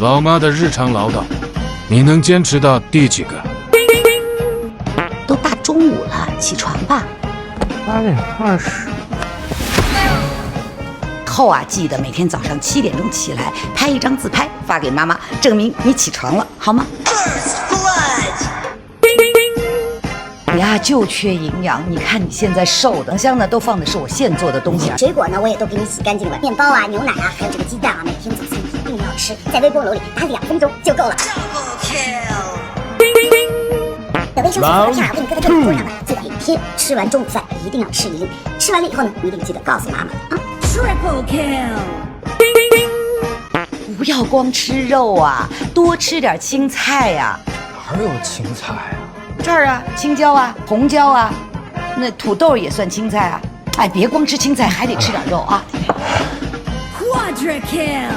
老妈的日常唠叨，你能坚持到第几个？都大中午了，起床吧。8:20。后啊，记得每天早上7点钟起来，拍一张自拍发给妈妈，证明你起床了，好吗？你呀，就缺营养。你看你现在瘦的，箱呢都放的是我现做的东西。水果呢，我也都给你洗干净了，面包啊、牛奶啊，还有这个鸡蛋啊，每天早餐一定要吃，在微波炉里打2分钟就够了。有卫生纸和片为你搁在这个桌上呢，记得每天吃完中午饭一定要吃1粒，吃完了以后呢，你一定记得告诉妈妈啊。Triple kill。不要光吃肉啊，多吃点青菜呀。哪有青菜啊？这儿啊，青椒啊，红椒啊，那土豆也算青菜啊。哎，别光吃青菜，还得吃点肉啊。Quadra kill。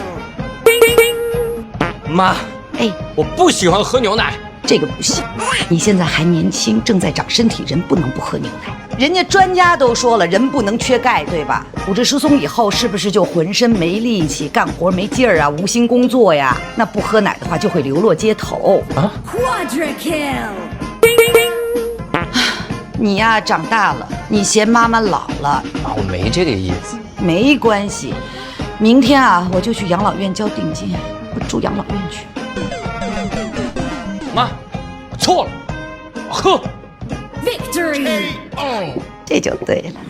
妈，哎，我不喜欢喝牛奶。这个不行，你现在还年轻，正在长身体，人不能不喝牛奶。人家专家都说了，人不能缺钙，对吧？骨质疏松以后，是不是就浑身没力气，干活没劲儿啊，无心工作呀？那不喝奶的话，就会流落街头啊。Quadra kill。你呀，长大了，你嫌妈妈老了啊，我没这个意思。没关系，明天啊，我就去养老院交定金，我住养老院去。妈，我错了，我喝。Victory。这就对了。